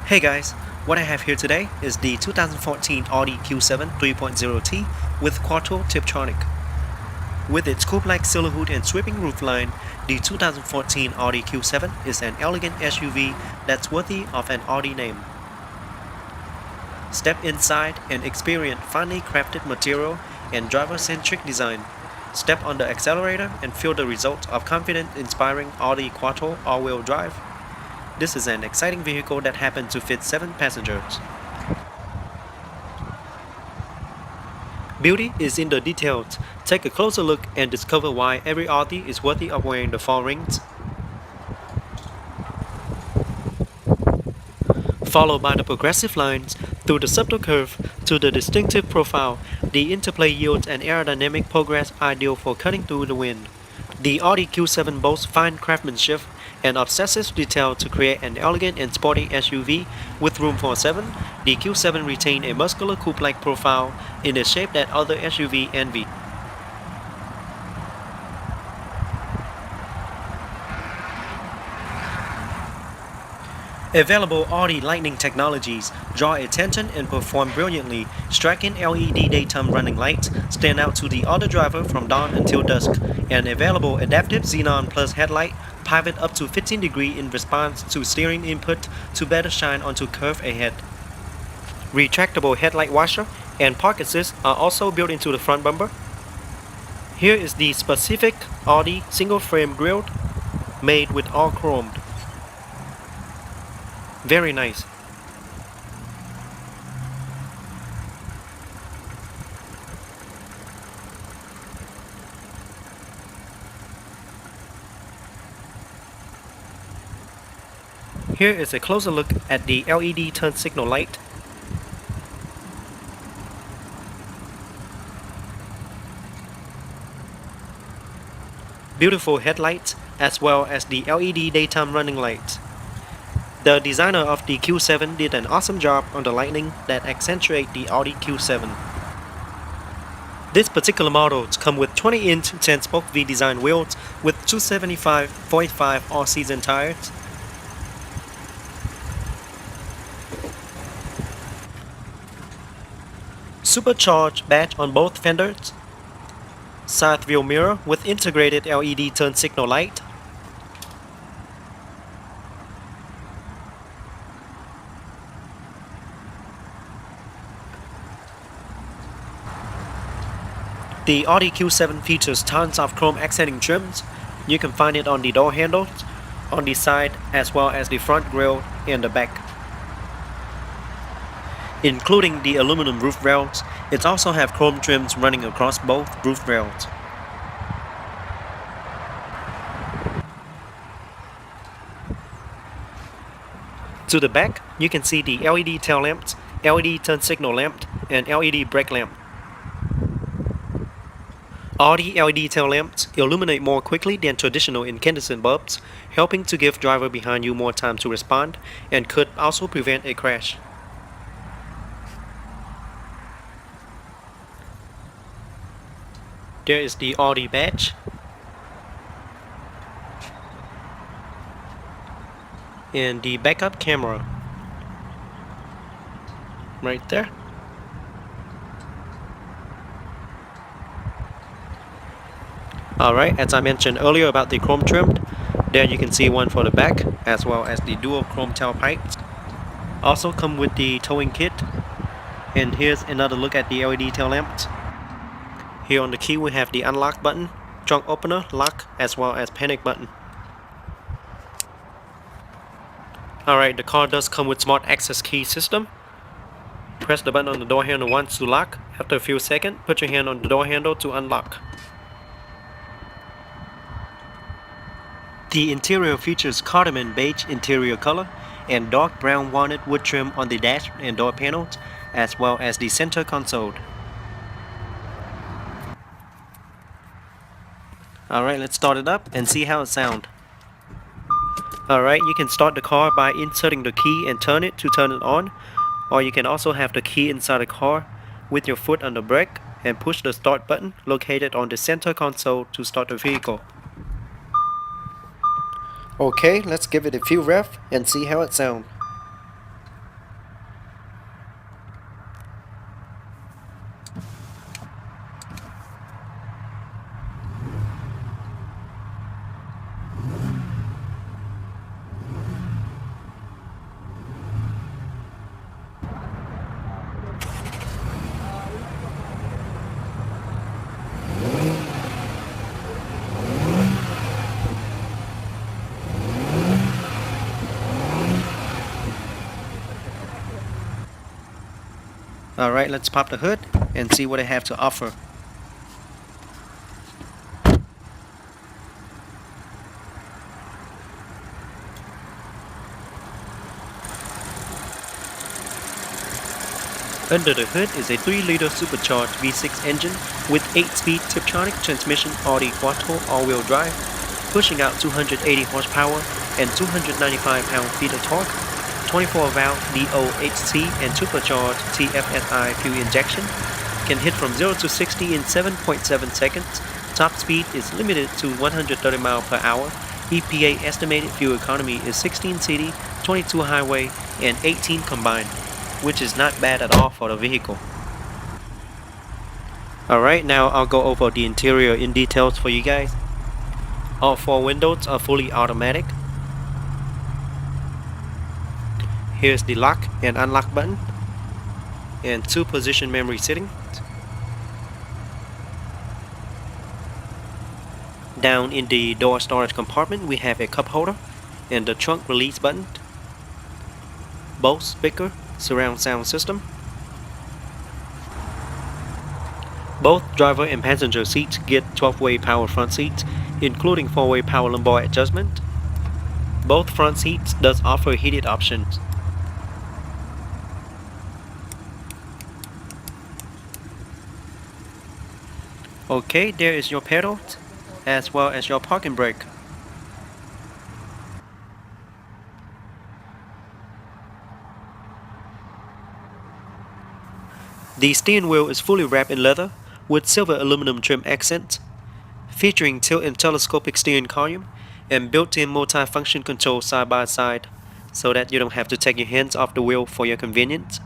Hey guys, what I have here today is the 2014 Audi Q7 3.0T with Quattro Tiptronic. With its coupe-like silver hood and sweeping roofline, the 2014 Audi Q7 is an elegant SUV that's worthy of an Audi name. Step inside and experience finely crafted material and driver-centric design. Step on the accelerator and feel the results of confident, inspiring Audi Quattro all-wheel drive. This is an exciting vehicle that happens to fit 7 passengers. Beauty is in the details. Take a closer look and discover why every Audi is worthy of wearing the 4 rings. Followed by the progressive lines, through the subtle curve, to the distinctive profile, the interplay yields an aerodynamic progress ideal for cutting through the wind. The Audi Q7 boasts fine craftsmanship and obsessive detail to create an elegant and sporty SUV with room for 7. The Q7 retains a muscular coupe-like profile in a shape that other SUV envy. Available Audi Lightning technologies draw attention and perform brilliantly. Striking LED daytime running lights stand out to the other driver from dawn until dusk. An available adaptive Xenon Plus headlight pivot up to 15 degrees in response to steering input to better shine onto curve ahead. Retractable headlight washer and park assist are also built into the front bumper. Here is the specific Audi single frame grille made with all chromed. Very nice. Here is a closer look at the LED turn signal light. Beautiful headlights as well as the LED daytime running lights. The designer of the Q7 did an awesome job on the lighting that accentuate the Audi Q7. This particular model comes with 20-inch 10-spoke V-design wheels with 275/45 all-season tires. Supercharged badge on both fenders. Side view mirror with integrated LED turn signal light. The Audi Q7 features tons of chrome accenting trims. You can find it on the door handles, on the side, as well as the front grille and the back. Including the aluminum roof rails, it also has chrome trims running across both roof rails. To the back, you can see the LED tail lamps, LED turn signal lamp, and LED brake lamp. Audi LED tail lamps illuminate more quickly than traditional incandescent bulbs, helping to give driver behind you more time to respond and could also prevent a crash. There is the Audi badge. And the backup camera. Right there. Alright, as I mentioned earlier about the chrome trim, there you can see one for the back as well as the dual chrome tailpipes. Also come with the towing kit. And here's another look at the LED tail lamps. Here on the key we have the unlock button, trunk opener, lock, as well as panic button. Alright, the car does come with smart access key system. Press the button on the door handle once to lock. After a few seconds, put your hand on the door handle to unlock. The interior features cardamom beige interior color and dark brown walnut wood trim on the dash and door panels, as well as the center console. Alright, let's start it up and see how it sounds. Alright, you can start the car by inserting the key and turn it to turn it on, or you can also have the key inside the car with your foot on the brake and push the start button located on the center console to start the vehicle. Okay, let's give it a few revs and see how it sounds. Alright, let's pop the hood and see what they have to offer. Under the hood is a 3-liter supercharged V6 engine with 8-speed Tiptronic transmission Audi Quattro all-wheel drive, pushing out 280 horsepower and 295 pound-feet of torque, 24-valve DOHC and supercharged TFSI fuel injection, can hit from 0 to 60 in 7.7 seconds, top speed is limited to 130 miles per hour, EPA estimated fuel economy is 16 city, 22 highway, and 18 combined, which is not bad at all for the vehicle. Alright, now I'll go over the interior in details for you guys. All 4 windows are fully automatic. Here's the lock and unlock button and 2 position memory settings. Down in the door storage compartment we have a cup holder and the trunk release button, Bose speaker, surround sound system. Both driver and passenger seats get 12-way power front seats, including 4-way power lumbar adjustment. Both front seats does offer heated options. Okay, there is your pedals, as well as your parking brake. The steering wheel is fully wrapped in leather with silver aluminum trim accents, featuring tilt and telescopic steering column and built-in multi-function control side by side so that you don't have to take your hands off the wheel for your convenience.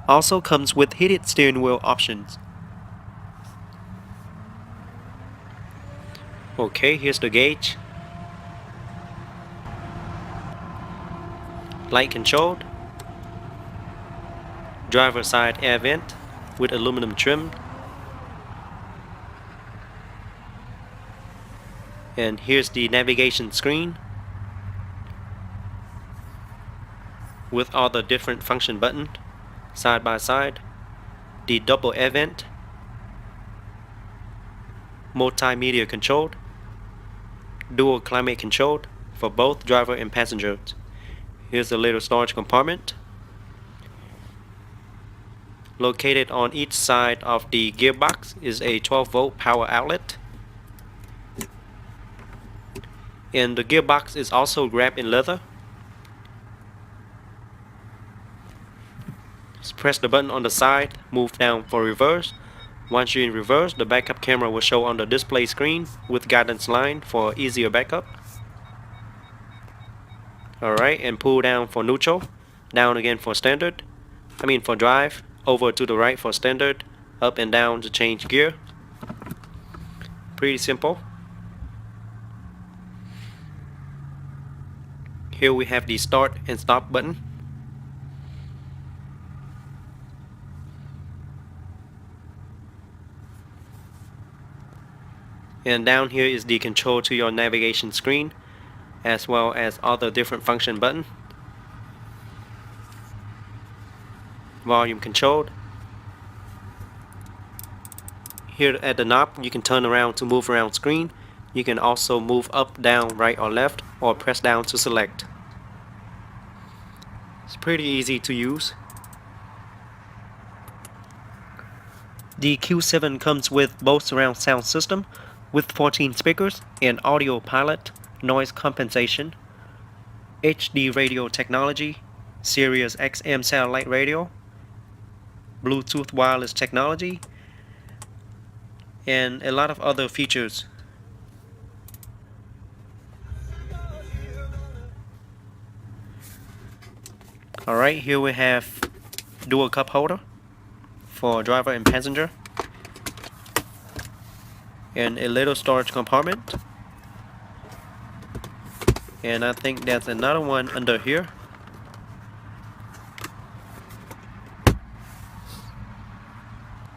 Also comes with heated steering wheel options. Okay, here's the gauge. Light controlled. Driver side air vent with aluminum trim. And here's the navigation screen with all the different function buttons side by side. The double air vent, multimedia controlled, dual climate controlled for both driver and passengers. Here's a little storage compartment. Located on each side of the gearbox is a 12-volt power outlet. And the gearbox is also wrapped in leather. Just press the button on the side, move down for reverse. Once you're in reverse, the backup camera will show on the display screen with guidance line for easier backup. Alright, and pull down for neutral, down again for standard, for drive, over to the right for standard, up and down to change gear. Pretty simple. Here we have the start and stop button. And down here is the control to your navigation screen, as well as all the different function buttons. Volume controlled. Here at the knob you can turn around to move around screen. You can also move up, down, right or left, or press down to select. It's pretty easy to use. The Q7 comes with both surround sound system with 14 speakers and audio pilot, noise compensation, HD radio technology, Sirius XM satellite radio, Bluetooth wireless technology, and a lot of other features. Alright, here we have dual cup holder for driver and passenger, and a little storage compartment, and I think there's another one under here.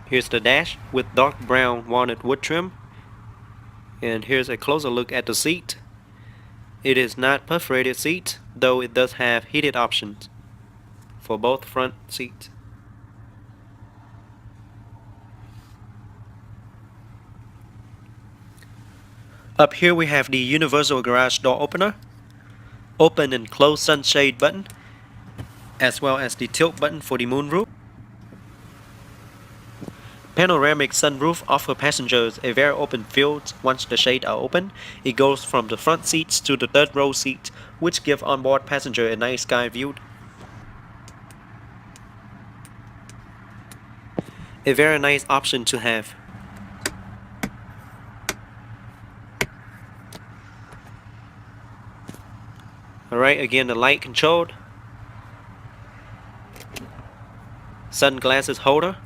Here's the dash with dark brown walnut wood trim, and here's a closer look at the seat. It is not perforated seat, though it does have heated options for both front seats. Up here we have the universal garage door opener, open and close sunshade button, as well as the tilt button for the moonroof. Panoramic sunroof offers passengers a very open field once the shades are open. It goes from the front seats to the third row seat, which give onboard passenger a nice sky view. A very nice option to have. Alright, again the light controlled. Sunglasses holder.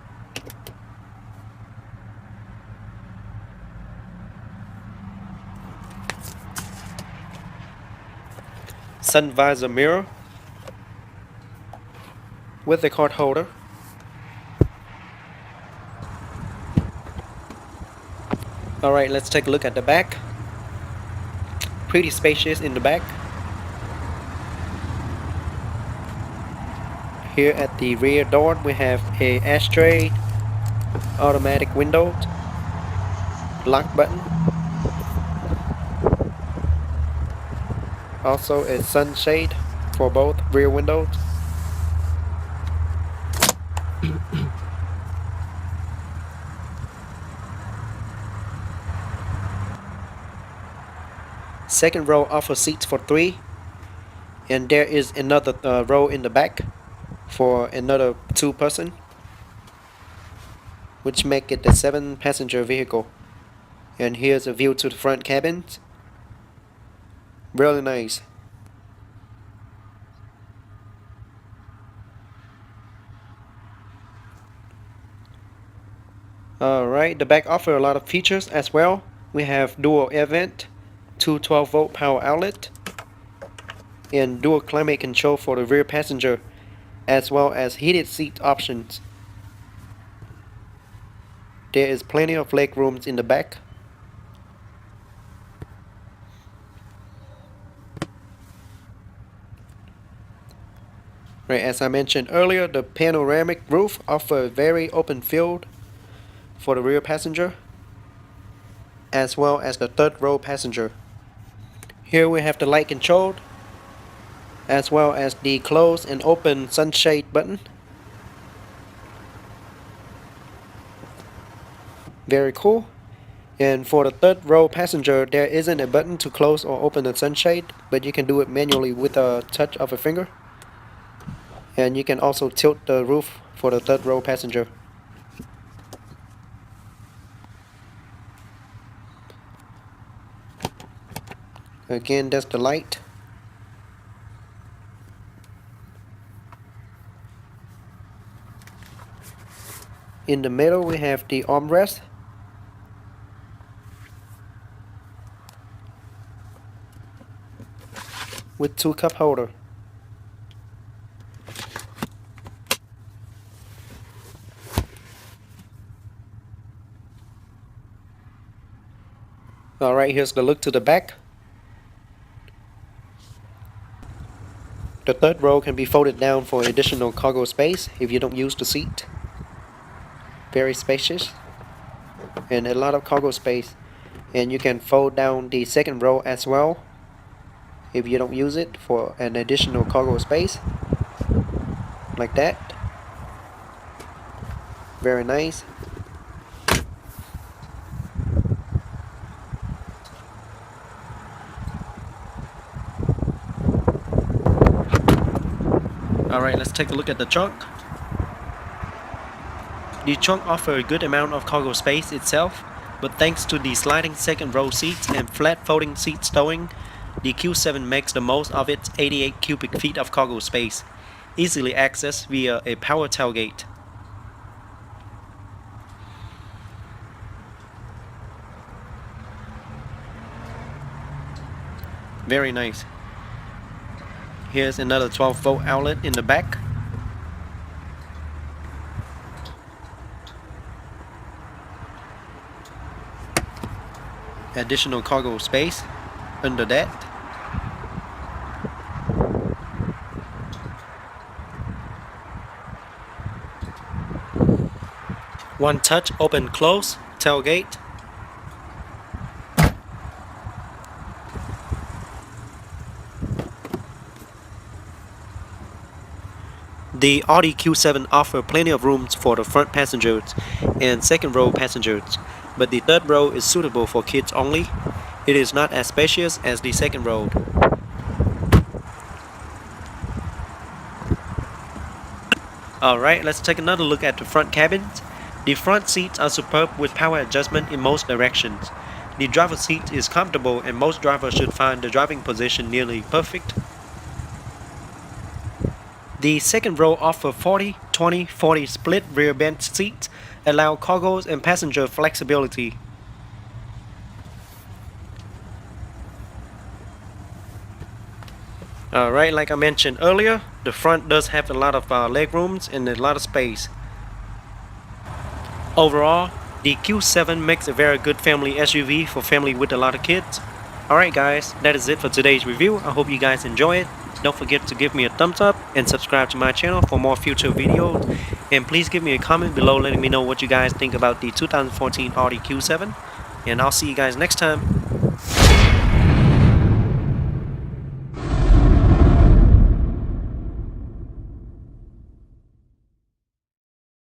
Sun visor mirror with the card holder. Alright, let's take a look at the back. Pretty spacious in the back. Here at the rear door we have a ashtray, automatic windows, lock button, also a sunshade for both rear windows. Second row offers seats for 3, and there is another row in the back for another 2 person, which make it a 7-passenger vehicle. And here's a view to the front cabins. Really nice. Alright, the back offers a lot of features as well. We have dual air vent, 2 12-volt power outlet, and dual climate control for the rear passenger, as well as heated seat options. There is plenty of leg rooms in the back. Right, as I mentioned earlier, the panoramic roof offers a very open field for the rear passenger, as well as the third row passenger. Here we have the light controlled, as well as the close and open sunshade button. Very cool. And for the third row passenger, there isn't a button to close or open the sunshade, but you can do it manually with a touch of a finger. And you can also tilt the roof for the third row passenger. Again, that's the light. In the middle we have the armrest. With 2 cup holder. Alright, here's the look to the back. The third row can be folded down for additional cargo space if you don't use the seat. Very spacious and a lot of cargo space, and you can fold down the second row as well if you don't use it for an additional cargo space, like that. Very nice. Alright, let's take a look at the trunk. The trunk offers a good amount of cargo space itself, but thanks to the sliding second row seats and flat folding seat stowing, the Q7 makes the most of its 88 cubic feet of cargo space, easily accessed via a power tailgate. Very nice. Here's another 12-volt outlet in the back. Additional cargo space under that. One touch open close tailgate. The Audi Q7 offers plenty of rooms for the front passengers and second row passengers, but the third row is suitable for kids only. It is not as spacious as the second row. Alright, let's take another look at the front cabins. The front seats are superb with power adjustment in most directions. The driver's seat is comfortable and most drivers should find the driving position nearly perfect. The second row offers 40-20-40 split rear bench seats, allow cargo and passenger flexibility. Alright, like I mentioned earlier, the front does have a lot of leg rooms and a lot of space. Overall, the Q7 makes a very good family SUV for family with a lot of kids. Alright guys, that is it for today's review. I hope you guys enjoy it. Don't forget to give me a thumbs up and subscribe to my channel for more future videos. And please give me a comment below letting me know what you guys think about the 2014 Audi Q7. And I'll see you guys next time.